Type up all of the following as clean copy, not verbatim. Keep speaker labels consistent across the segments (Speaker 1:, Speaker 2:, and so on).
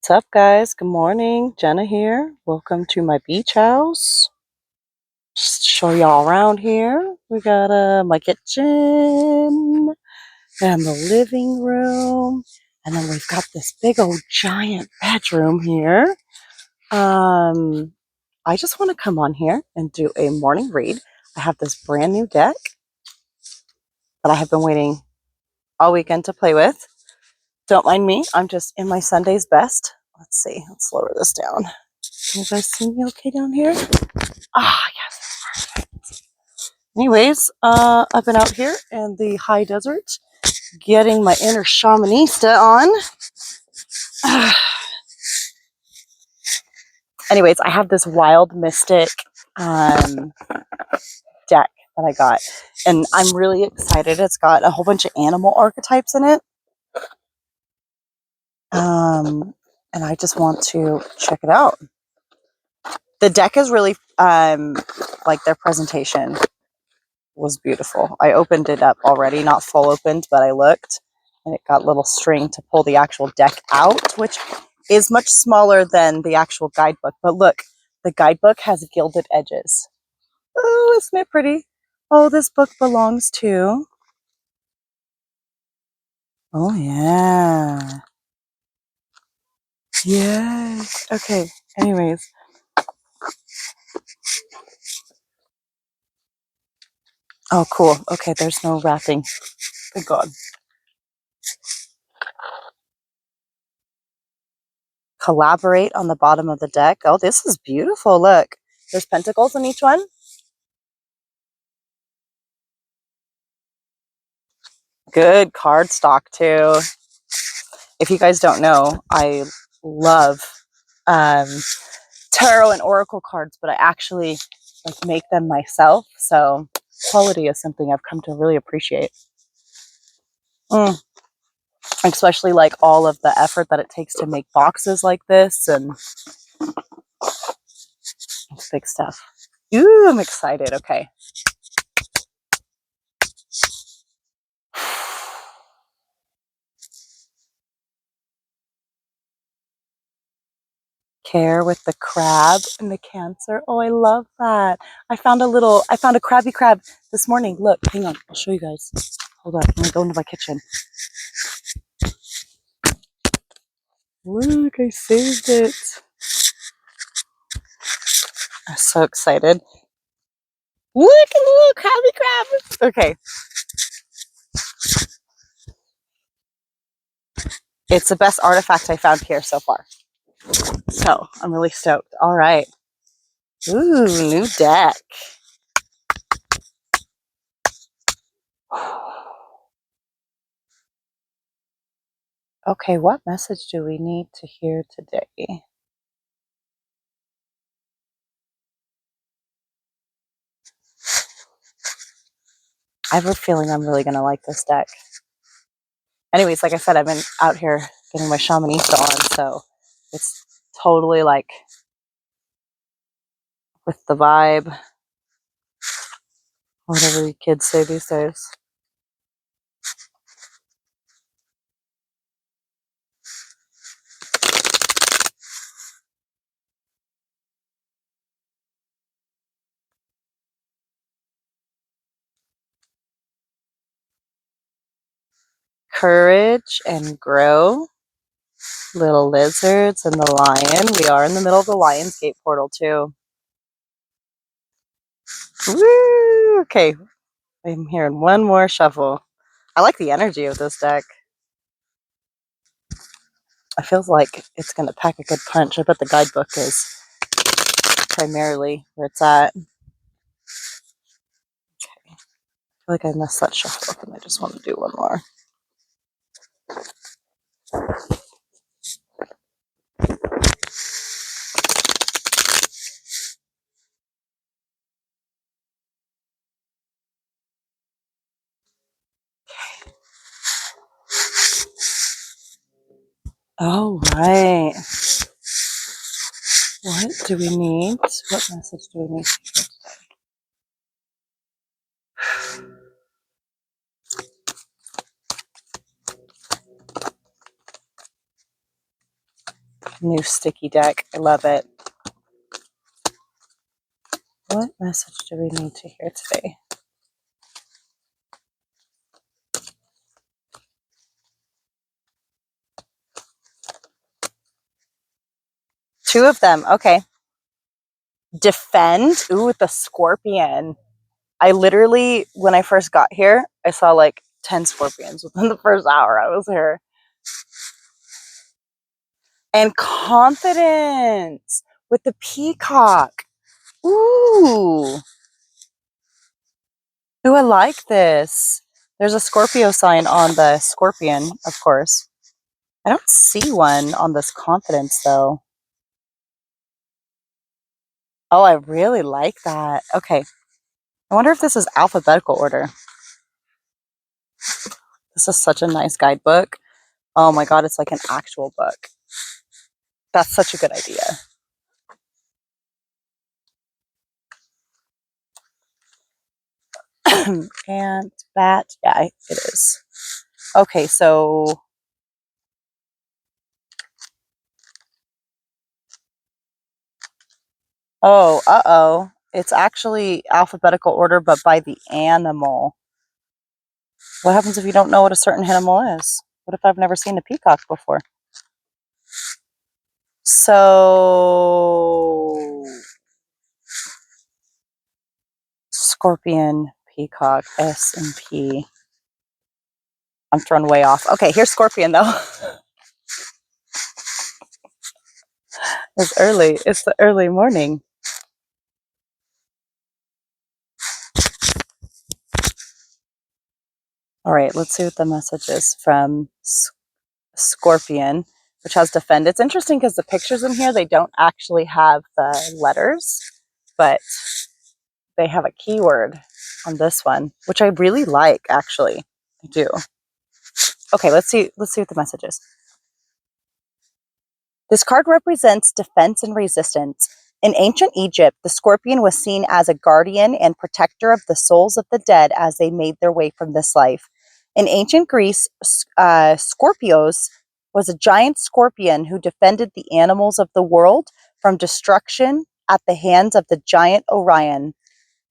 Speaker 1: What's up, guys? Good morning. Jenna here. Welcome to my beach house. Just show y'all around here. We got my kitchen and the living room, and then we've got this big old giant bedroom here. I just want to come on here and do a morning read. I have this brand new deck that I have been waiting all weekend to play with. Don't mind me. I'm just in my Sunday's best. Let's see. Let's lower this down. Can you guys see me okay down here? Ah, yes. Perfect. Anyways, I've been out here in the high desert getting my inner shamanista on. Anyways, I have this wild mystic deck that I got, and I'm really excited. It's got a whole bunch of animal archetypes in it. And I just want to check it out. The deck is really, like their presentation was beautiful. I opened it up already, not full opened, but I looked, and it got little string to pull the actual deck out, which is much smaller than the actual guidebook. But look, the guidebook has gilded edges. Oh, isn't it pretty? Oh, this book belongs to... Oh, yeah. Yes. Okay. Anyways. Oh, cool. Okay, there's no wrapping. Thank God. Collaborate on the bottom of the deck. Oh, this is beautiful. Look, there's pentacles in each one. Good card stock too. If you guys don't know, I love tarot and oracle cards, but I actually like make them myself. So quality is something I've come to really appreciate. Especially like all of the effort that it takes to make boxes like this, and it's big stuff. Ooh, I'm excited. Okay. Care with the crab and the Cancer. Oh, I love that. I found a crabby crab this morning. Look, hang on. I'll show you guys. Hold on. I'm going to go into my kitchen. Look, I saved it. I'm so excited. Look at the little crabby crab. Okay. It's the best artifact I found here so far. So I'm really stoked. All right. Ooh, new deck. Okay, what message do we need to hear today? I have a feeling I'm really going to like this deck. Anyways, like I said, I've been out here getting my shamanista on, so it's totally like with the vibe, whatever you kids say these days. Courage and grow. Little lizards and the lion. We are in the middle of the Lionsgate portal too. Woo! Okay, I'm hearing one more shuffle. I like the energy of this deck. I feel like it's going to pack a good punch. I bet the guidebook is primarily where it's at. Okay. I feel like I messed that shuffle up and I just want to do one more. All right. What do we need? What message do we need? New sticky deck. I love it. What message do we need to hear today? Two of them. Okay. Defend. Ooh, the scorpion. I literally, when I first got here, I saw like 10 scorpions within the first hour I was here. And confidence with the peacock. Ooh. Ooh, I like this. There's a Scorpio sign on the scorpion, of course. I don't see one on this confidence, though. Oh, I really like that. Okay. I wonder if this is alphabetical order. This is such a nice guidebook. Oh my God, it's like an actual book. That's such a good idea. And bat, yeah, it is. Okay, so oh, it's actually alphabetical order, but by the animal. What happens if you don't know what a certain animal is? What if I've never seen a peacock before? So scorpion, peacock, S and P. I'm thrown way off. Okay, here's scorpion though. It's early. It's the early morning. All right, let's see what the message is from Scorpion, which has defend. It's interesting because the pictures in here, they don't actually have the letters, but they have a keyword on this one, which I really like, actually. I do. Okay, let's see what the message is. This card represents defense and resistance. In ancient Egypt, the scorpion was seen as a guardian and protector of the souls of the dead as they made their way from this life. In ancient Greece, Scorpios was a giant scorpion who defended the animals of the world from destruction at the hands of the giant Orion.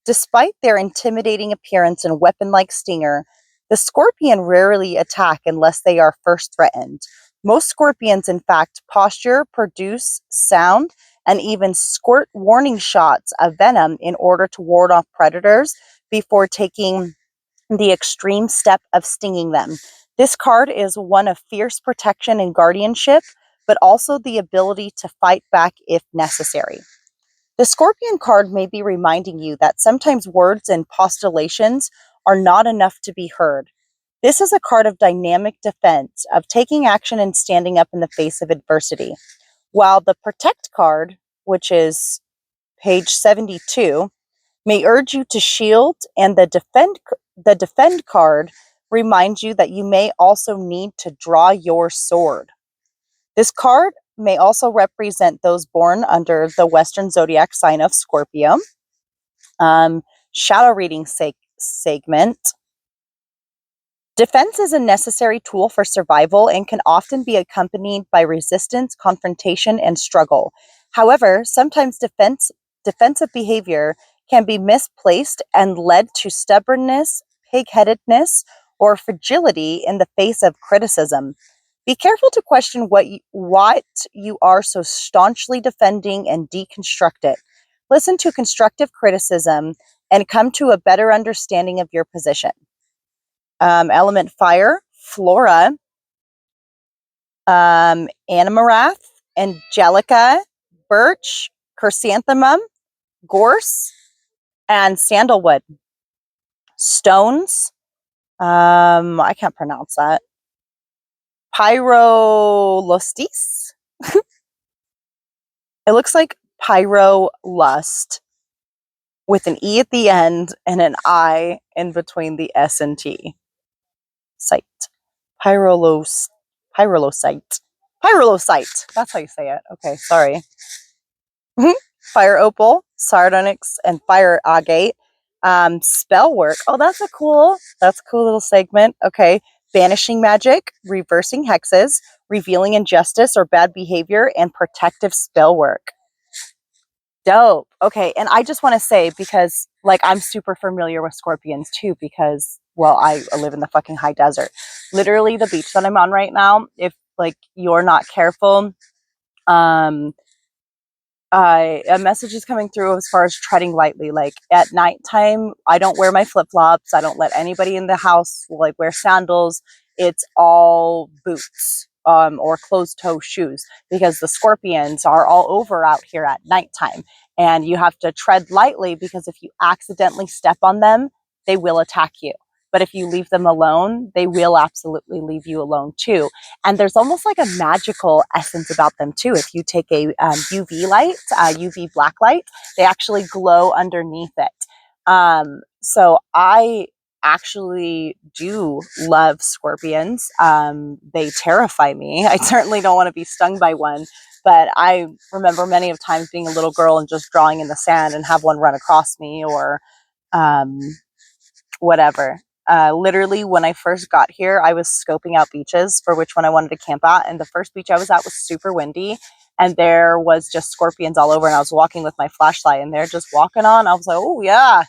Speaker 1: Despite their intimidating appearance and weapon-like stinger, the scorpion rarely attack unless they are first threatened. Most scorpions, in fact, posture, produce sound, and even squirt warning shots of venom in order to ward off predators before taking the extreme step of stinging them. This card is one of fierce protection and guardianship, but also the ability to fight back if necessary. The Scorpion card may be reminding you that sometimes words and postulations are not enough to be heard. This is a card of dynamic defense, of taking action and standing up in the face of adversity. While the Protect card, which is page 72, may urge you to shield, and the Defend card reminds you that you may also need to draw your sword. This card may also represent those born under the Western zodiac sign of Scorpio. Shadow reading segment. Defense is a necessary tool for survival and can often be accompanied by resistance, confrontation, and struggle. However, sometimes defensive behavior can be misplaced and led to stubbornness, pig-headedness, or fragility in the face of criticism. Be careful to question what you are so staunchly defending and deconstruct it. Listen to constructive criticism and come to a better understanding of your position. Element fire, flora, Animarath, angelica, birch, chrysanthemum, gorse, and sandalwood. Stones, I can't pronounce that. Pyrolostis. It looks like pyrolust with an E at the end and an I in between the S and T. Site. Pyrolosite. Pyrolosite. That's how you say it. Okay, sorry. Fire opal, sardonyx, and fire agate. Spell work. Oh, that's a cool little segment. Okay. banishing magic, reversing hexes, revealing injustice or bad behavior, and protective spell work. Dope. Okay. And I just want to say, because like I'm super familiar with scorpions too, because, well, I live in the fucking high desert. Literally, the beach that I'm on right now, if like you're not careful, um, a message is coming through as far as treading lightly. Like at nighttime, I don't wear my flip flops. I don't let anybody in the house like wear sandals. It's all boots or closed toe shoes, because the scorpions are all over out here at nighttime. And you have to tread lightly, because if you accidentally step on them, they will attack you. But if you leave them alone, they will absolutely leave you alone too. And there's almost like a magical essence about them too. If you take a UV light, UV black light, they actually glow underneath it. So I actually do love scorpions. They terrify me. I certainly don't want to be stung by one. But I remember many of times being a little girl and just drawing in the sand and have one run across me, or um, whatever. Literally, when I first got here, I was scoping out beaches for which one I wanted to camp at. And the first beach I was at was super windy. And there was just scorpions all over. And I was walking with my flashlight and they're just walking on. I was like, oh, yeah.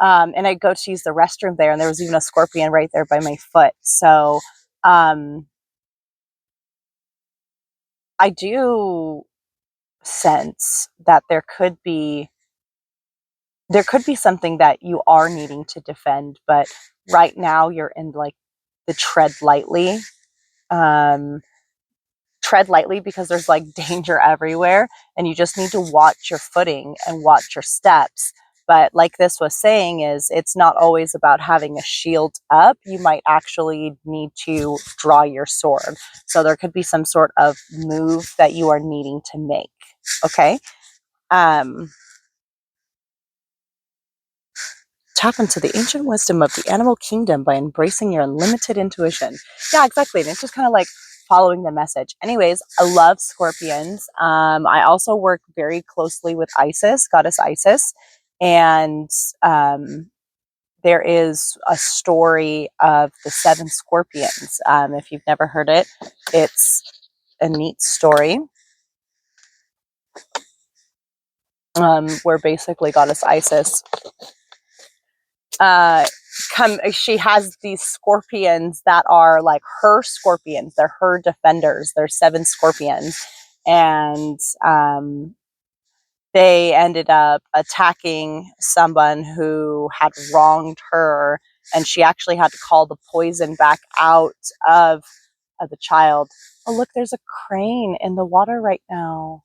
Speaker 1: And I go to use the restroom there. And there was even a scorpion right there by my foot. So I do sense that there could be something that you are needing to defend, but right now you're in like the um tread lightly, because there's like danger everywhere and you just need to watch your footing and watch your steps. But like this was saying, is it's not always about having a shield up. You might actually need to draw your sword. So there could be some sort of move that you are needing to make. Okay. Tap into the ancient wisdom of the animal kingdom by embracing your unlimited intuition. Yeah, exactly. And it's just kind of like following the message. Anyways, I love scorpions. I also work very closely with Isis, goddess Isis. And there is a story of the seven scorpions. If you've never heard it, it's a neat story. Where basically goddess Isis she has these scorpions that are like her scorpions. They're her defenders. They're seven scorpions. And they ended up attacking someone who had wronged her. And she actually had to call the poison back out of the child. Oh, look, there's a crane in the water right now.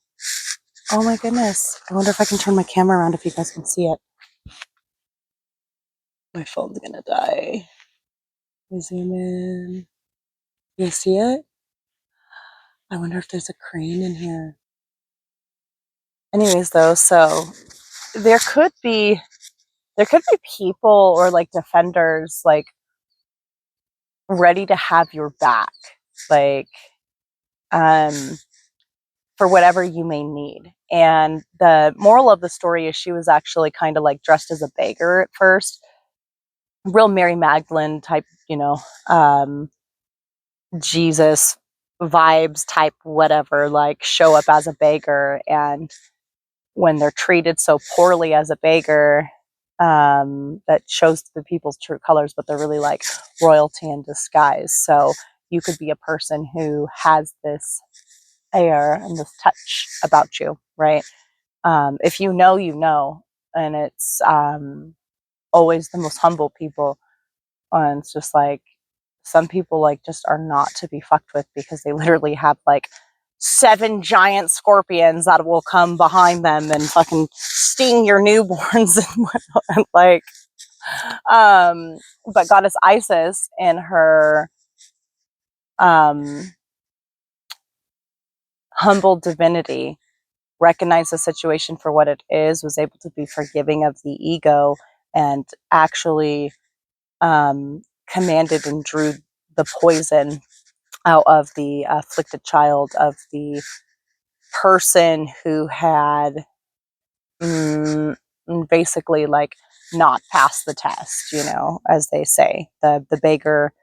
Speaker 1: Oh my goodness. I wonder if I can turn my camera around if you guys can see it. My phone's gonna die. Zoom in. You see it? I wonder if there's a crane in here. Anyways, though, so there could be people or like defenders like ready to have your back, like for whatever you may need. And the moral of the story is she was actually kind of like dressed as a beggar at first, real Mary Magdalene type, Jesus vibes type, whatever, like show up as a beggar. And when they're treated so poorly as a beggar, that shows the people's true colors, but they're really like royalty in disguise. So you could be a person who has this air and this touch about you, right? If you know, you know. And it's always the most humble people. And it's just like, some people like just are not to be fucked with, because they literally have like seven giant scorpions that will come behind them and fucking sting your newborns and whatnot. Like, but goddess Isis in her humble divinity recognized the situation for what it is, was able to be forgiving of the ego, and actually commanded and drew the poison out of the afflicted child of the person who had basically like not passed the test, as they say. The beggar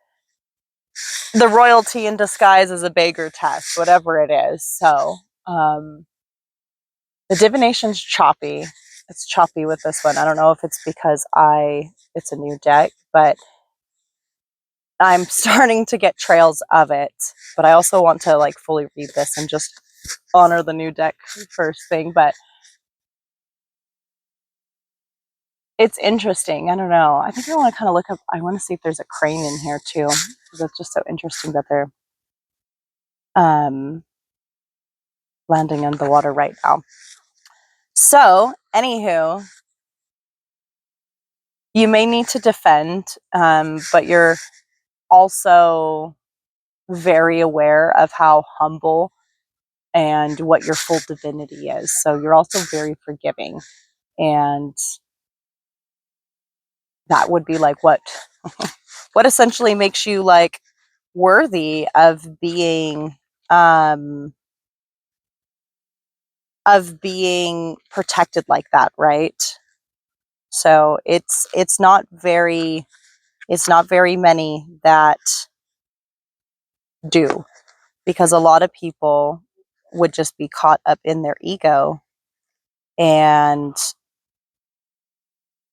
Speaker 1: the royalty in disguise is a beggar test, whatever it is. So the divination's choppy. It's choppy with this one. I don't know if it's because it's a new deck, but I'm starting to get trails of it. But I also want to like fully read this and just honor the new deck first thing. But it's interesting. I don't know. I think I want to kind of look up. I want to see if there's a crane in here too, because it's just so interesting that they're landing in the water right now. So, anywho, you may need to defend, but you're also very aware of how humble and what your full divinity is. So you're also very forgiving. And that would be like what essentially makes you like worthy of being protected like that, right? So it's not very many that do, because a lot of people would just be caught up in their ego, and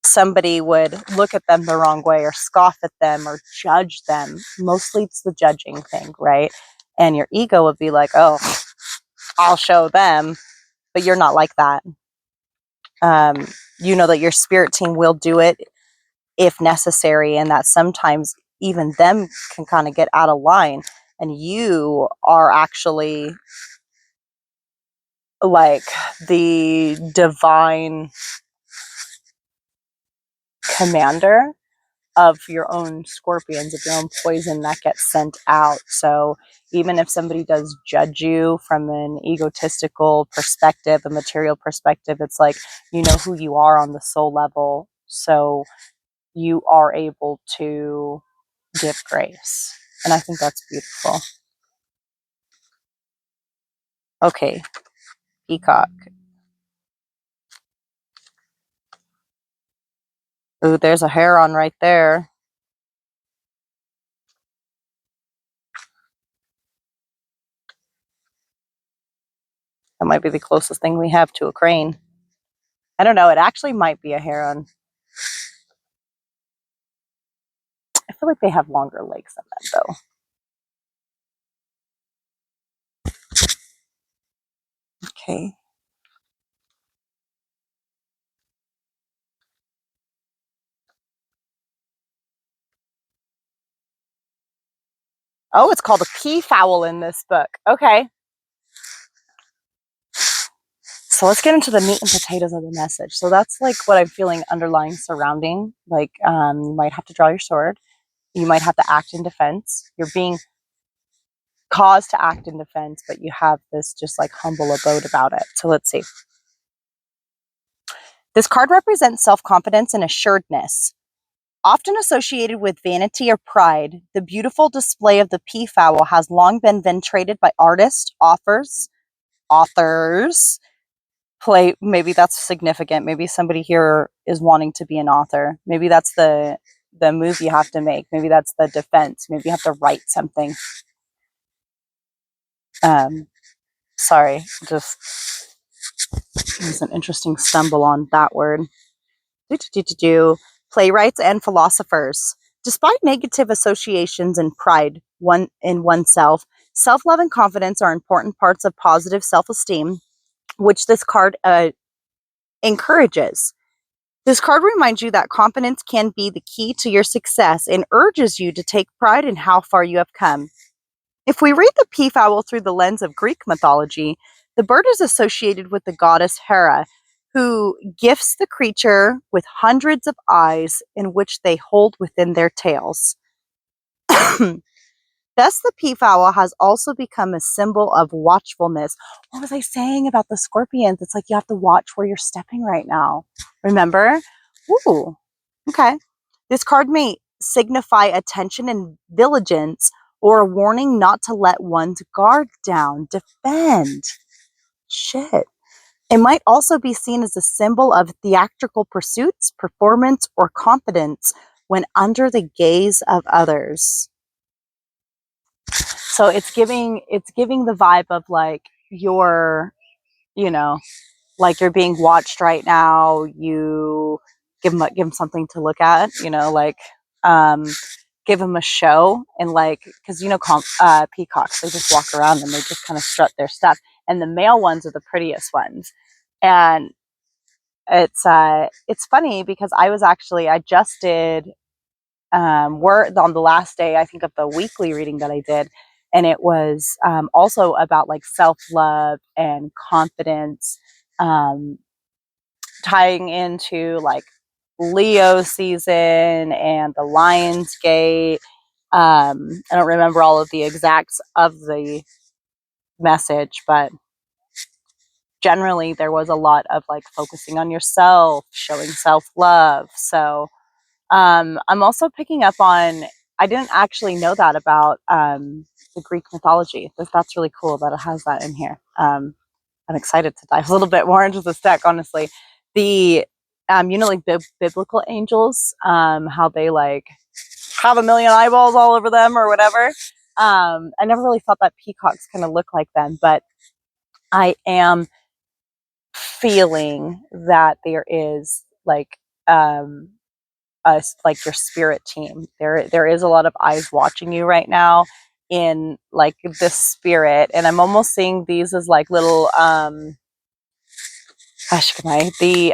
Speaker 1: somebody would look at them the wrong way or scoff at them or judge them. Mostly it's the judging thing, right? And your ego would be like, oh, I'll show them. But you're not like that. You know that your spirit team will do it if necessary, and that sometimes even them can kind of get out of line, and you are actually like the divine commander of your own scorpions, of your own poison that gets sent out. So even if somebody does judge you from an egotistical perspective, a material perspective, it's like, you know who you are on the soul level. So you are able to give grace. And I think that's beautiful. Okay, peacock. Ooh, there's a heron right there. That might be the closest thing we have to a crane. I don't know. It actually might be a heron. I feel like they have longer legs than that, though. Okay. Oh, it's called a peafowl in this book. Okay. So let's get into the meat and potatoes of the message. So that's like what I'm feeling underlying surrounding. Like you might have to draw your sword. You might have to act in defense. You're being caused to act in defense, but you have this just like humble abode about it. So let's see. This card represents self-confidence and assuredness. Often associated with vanity or pride, the beautiful display of the peafowl has long been venerated by artists, authors, play. Maybe that's significant. Maybe somebody here is wanting to be an author. Maybe that's the move you have to make. Maybe that's the defense. Maybe you have to write something. Sorry, just it was an interesting stumble on that word. Playwrights and philosophers. Despite negative associations and pride in oneself, self-love and confidence are important parts of positive self-esteem, which this card encourages. This card reminds you that confidence can be the key to your success and urges you to take pride in how far you have come. If we read the peafowl through the lens of Greek mythology, the bird is associated with the goddess Hera, who gifts the creature with hundreds of eyes in which they hold within their tails. Thus, the peafowl has also become a symbol of watchfulness. What was I saying about the scorpions? It's like you have to watch where you're stepping right now. Remember? Ooh, okay. This card may signify attention and diligence, or a warning not to let one's guard down. Defend. Shit. It might also be seen as a symbol of theatrical pursuits, performance, or confidence when under the gaze of others. So it's giving the vibe of like you're, you know, like you're being watched right now. You give them something to look at, you know, like um, give them a show. And like, because you know, peacocks, they just walk around and they just kind of strut their stuff, and the male ones are the prettiest ones. And it's funny because I just did we're on the last day, I think, of the weekly reading that I did. And it was also about like self love and confidence, um, tying into like Leo season and the Lion's Gate. I don't remember all of the exacts of the message, but generally there was a lot of like focusing on yourself, showing self love. So I'm also picking up on, I didn't actually know that about the Greek mythology. That's really cool that it has that in here. I'm excited to dive a little bit more into this deck, honestly. The, you know, like biblical angels, how they like have a million eyeballs all over them or whatever. I never really thought that peacocks kind of look like them, but I am feeling that there is like, us like your spirit team. There is a lot of eyes watching you right now in like this spirit, and I'm almost seeing these as like little gosh, can I the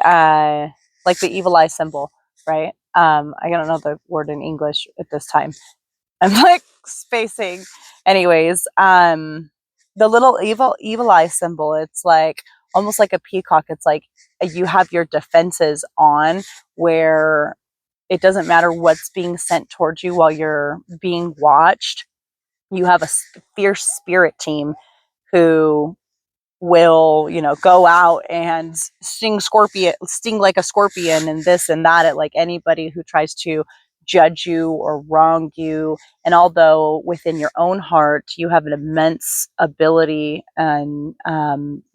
Speaker 1: like the evil eye symbol, right? I don't know the word in English at this time. I'm like spacing. Anyways, the little evil eye symbol, it's like almost like a peacock. It's like you have your defenses on, where it doesn't matter what's being sent towards you while you're being watched. You have a fierce spirit team who will, you know, go out and sting like a scorpion, and this and that at like anybody who tries to judge you or wrong you. And although within your own heart you have an immense ability and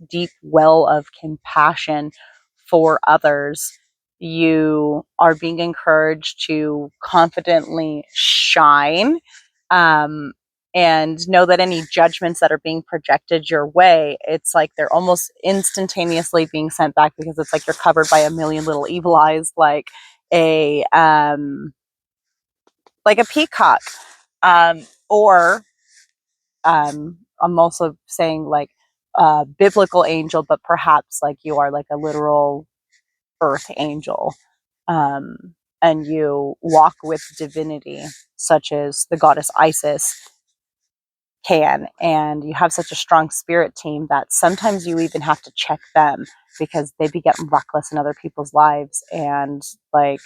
Speaker 1: deep well of compassion for others, you are being encouraged to confidently shine, um, and know that any judgments that are being projected your way, it's like they're almost instantaneously being sent back, because it's like you're covered by a million little evil eyes, a like a peacock, or I'm also saying like biblical angel, but perhaps like you are like a literal earth angel, and you walk with divinity, such as the goddess Isis can, and you have such a strong spirit team that sometimes you even have to check them because they be getting reckless in other people's lives. And like,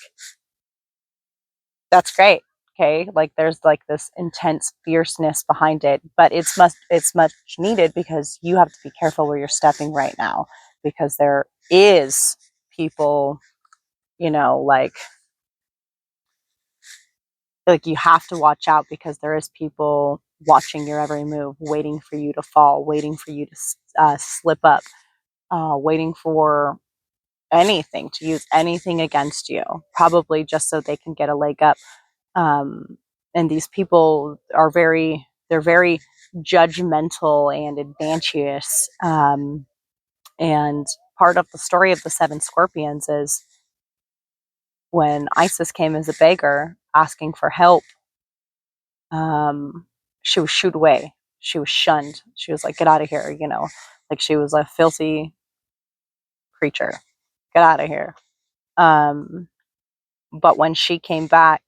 Speaker 1: that's great. Okay, like there's like this intense fierceness behind it, but it's much needed, because you have to be careful where you're stepping right now, because there is people, you know, like you have to watch out, because there is people watching your every move, waiting for you to fall, waiting for you to slip up, waiting for anything, to use anything against you, probably just so they can get a leg up. And these people are they're very judgmental and advantageous. And part of the story of the seven scorpions is when Isis came as a beggar asking for help, um, she was shooed away. She was shunned. She was like, get out of here, you know, like she was a filthy creature. Get out of here. Um, but when she came back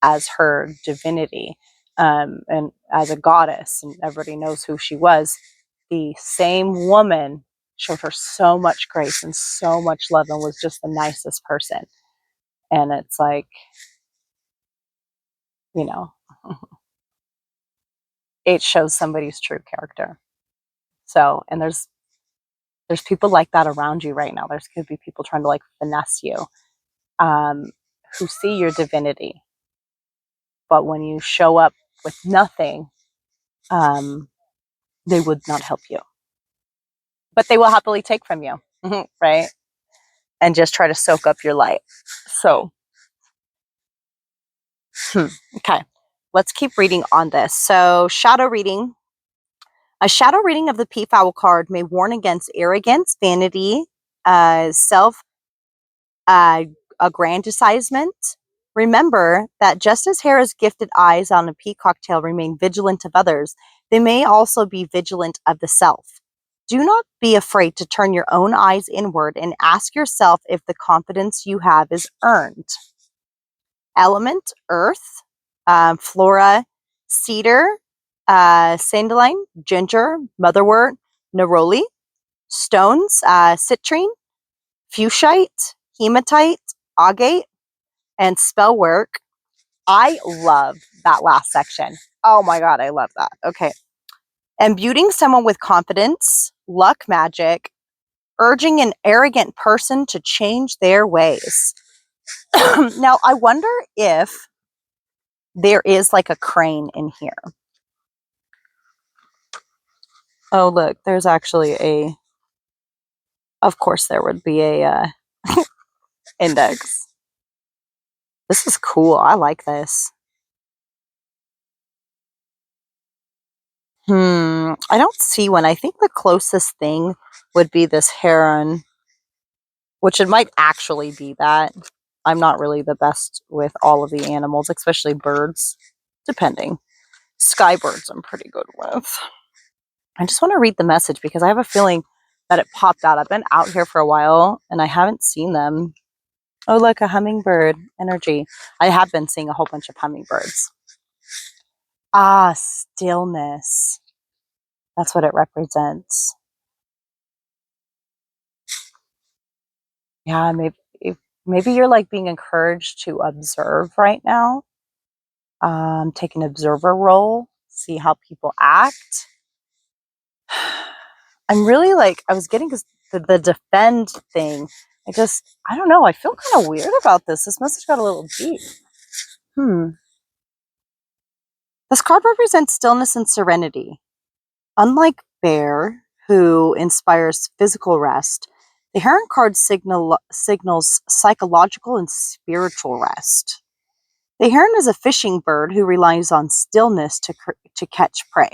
Speaker 1: as her divinity, and as a goddess, and everybody knows who she was, the same woman showed her so much grace and so much love and was just the nicest person. And it's like, you know, it shows somebody's true character. So, and there's people like that around you right now. There's could be people trying to like finesse you, um, who see your divinity, but when you show up with nothing, um, they would not help you, but they will happily take from you, right? And just try to soak up your light. So, okay. let's keep reading on this. So, shadow reading. A shadow reading of the Peafowl card may warn against arrogance, vanity, self aggrandizement. Remember that just as Hera's gifted eyes on a peacock tail remain vigilant of others, they may also be vigilant of the self. Do not be afraid to turn your own eyes inward and ask yourself if the confidence you have is earned. Element, earth, flora, cedar, sandaline, ginger, motherwort, neroli. Stones, citrine, fuchsite, hematite, agate, and spell work. I love that last section. Oh my God, I love that. Okay. Imbuing someone with confidence, luck magic, urging an arrogant person to change their ways. Now, I wonder if there is like a crane in here. Oh, look, there's actually a, of course there would be a index. This is cool. I like this. I don't see one. I think the closest thing would be this heron, which it might actually be that. I'm not really the best with all of the animals, especially birds, depending. Sky birds I'm pretty good with. I just want to read the message because I have a feeling that it popped out. I've been out here for a while and I haven't seen them. Oh, look, a hummingbird energy. I have been seeing a whole bunch of hummingbirds. Ah, stillness. That's what it represents. Yeah, maybe you're like being encouraged to observe right now. Take an observer role, see how people act. I'm really like, I was getting the defend thing. I don't know. I feel kind of weird about this. This message got a little deep. This card represents stillness and serenity. Unlike Bear, who inspires physical rest, the Heron card signals psychological and spiritual rest. The heron is a fishing bird who relies on stillness to catch prey.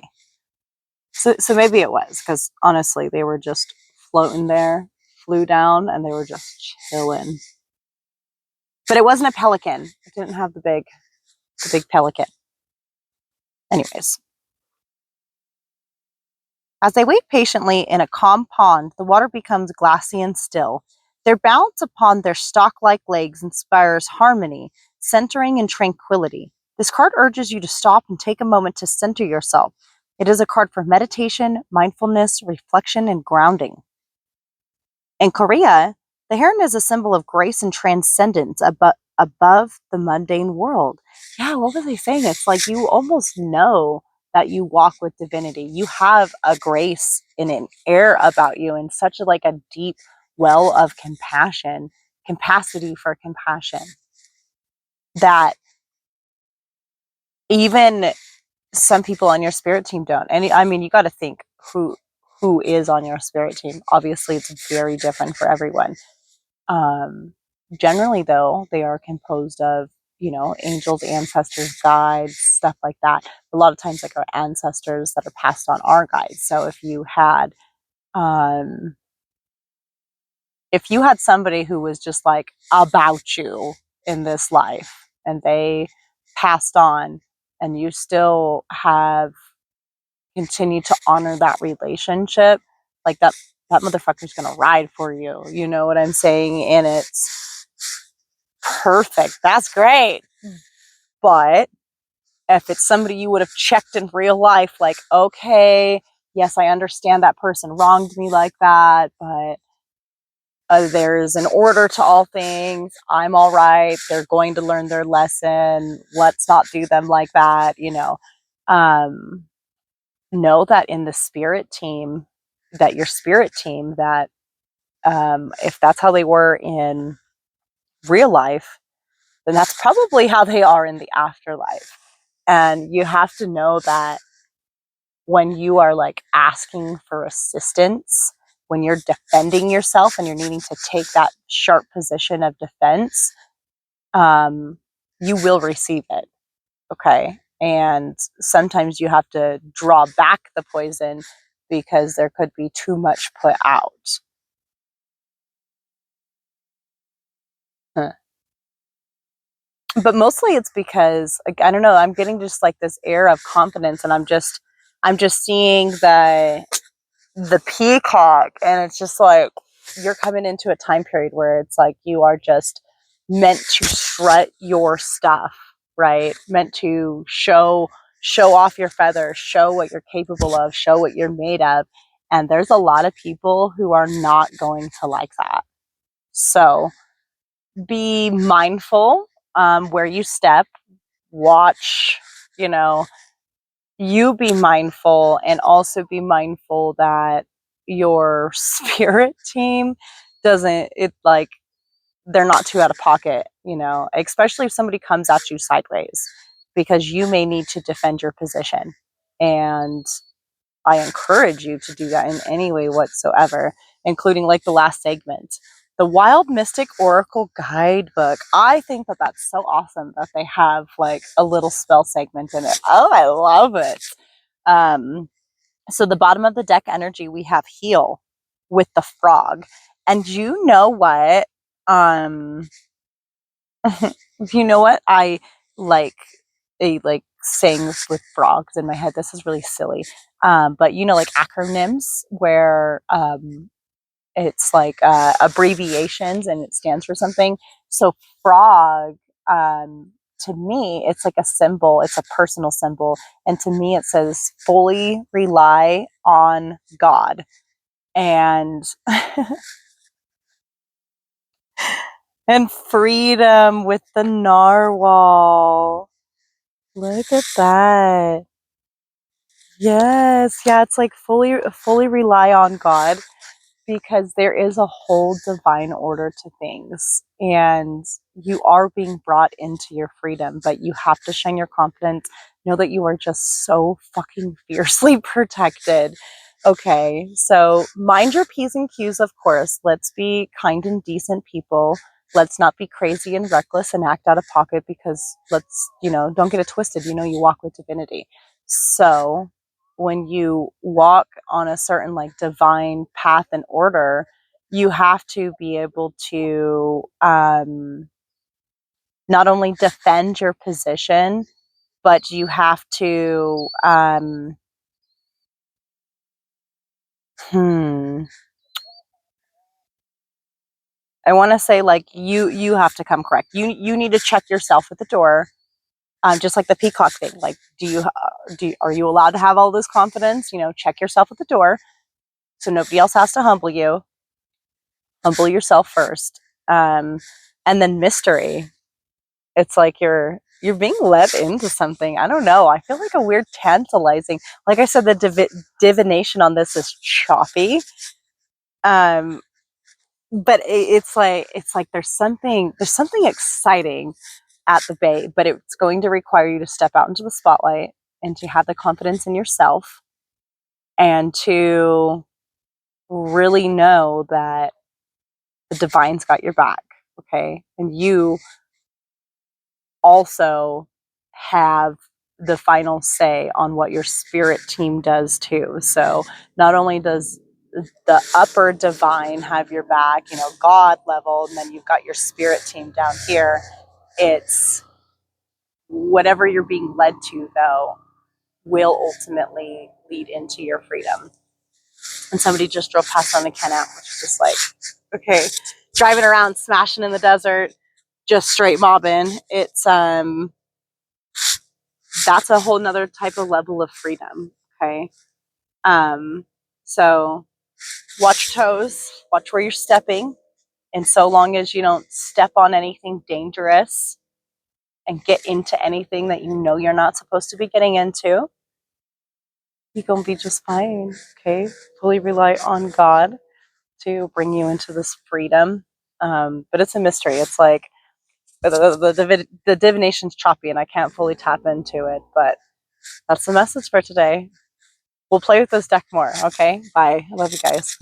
Speaker 1: So maybe it was, because honestly, they were just floating there, flew down, and they were just chilling. But it wasn't a pelican. It didn't have the big pelican. Anyways. As they wait patiently in a calm pond, the water becomes glassy and still. Their balance upon their stalk-like legs inspires harmony, centering and tranquility. This card urges you to stop and take a moment to center yourself. It is a card for meditation, mindfulness, reflection, and grounding. In Korea, the heron is a symbol of grace and transcendence above the mundane world. Yeah, what was I saying? It's like you almost know that you walk with divinity. You have a grace in an air about you and such a deep well of compassion, capacity for compassion, that even some people on your spirit team don't. And I mean, you got to think who is on your spirit team. Obviously, it's very different for everyone. Generally, though, they are composed of, angels, ancestors, guides, stuff like that. A lot of times, like our ancestors that are passed on are guides. So if you had somebody who was just like about you in this life and they passed on and you still have continued to honor that relationship, like that motherfucker's gonna ride for you. You know what I'm saying? And it's perfect. That's great. But if it's somebody you would have checked in real life, like, okay, yes, I understand that person wronged me like that, but there's an order to all things. I'm all right. They're going to learn their lesson. Let's not do them like that, know that in the spirit team, that your spirit team, that if that's how they were in real life, then that's probably how they are in the afterlife. And you have to know that when you are like asking for assistance, when you're defending yourself and you're needing to take that sharp position of defense, you will receive it. Okay. And sometimes you have to draw back the poison because there could be too much put out. Huh. But mostly it's because, like, I don't know, I'm getting just like this air of confidence, and I'm just seeing the peacock, and it's just like you're coming into a time period where it's like you are just meant to strut your stuff, right? Meant to show off your feathers, show what you're capable of, show what you're made of. And there's a lot of people who are not going to like that. So be mindful where you step, watch, you know, you be mindful, and also be mindful that your spirit team doesn't, it like, they're not too out of pocket, especially if somebody comes at you sideways, because you may need to defend your position. And I encourage you to do that in any way whatsoever, including like the last segment. The Wild Mystic Oracle Guidebook. I think that that's so awesome that they have like a little spell segment in it. Oh, I love it. Um, so the bottom of the deck energy, we have Heal with the frog. And you know what? Um, you know what? I like like sayings with frogs in my head. This is really silly. But like acronyms where it's like abbreviations and it stands for something. So frog, to me, it's like a symbol. It's a personal symbol. And to me, it says fully rely on God. And and freedom with the narwhal. Look at that. Yes, yeah, it's like fully rely on God, because there is a whole divine order to things, and you are being brought into your freedom, but you have to shine your confidence. Know that you are just so fucking fiercely protected. Okay, so mind your P's and Q's, of course. Let's be kind and decent people. Let's not be crazy and reckless and act out of pocket, because don't get it twisted. You walk with divinity. So when you walk on a certain like divine path and order, you have to be able to not only defend your position, but you have to I want to say, like, you have to come correct. You need to check yourself at the door, just like the peacock thing. Like, are you allowed to have all this confidence? Check yourself at the door, so nobody else has to humble you. Humble yourself first. And then mystery. It's like you're being led into something. I don't know. I feel like a weird tantalizing. Like I said, the divination on this is choppy. Um, but it's like there's something exciting at the bay, but it's going to require you to step out into the spotlight and to have the confidence in yourself, and to really know that the divine's got your back. Okay, and you also have the final say on what your spirit team does too. So not only does the upper divine have your back, God level, and then you've got your spirit team down here. It's whatever you're being led to, though, will ultimately lead into your freedom. And somebody just drove past on the Kennett, which is just like, okay, driving around, smashing in the desert, just straight mobbing. It's that's a whole nother type of level of freedom. Okay. So watch toes, watch where you're stepping. And so long as you don't step on anything dangerous and get into anything that you're not supposed to be getting into, you're going to be just fine. Okay. Fully rely on God to bring you into this freedom. But it's a mystery. It's like the divination's choppy, and I can't fully tap into it, but that's the message for today. We'll play with this deck more. Okay. Bye. I love you guys.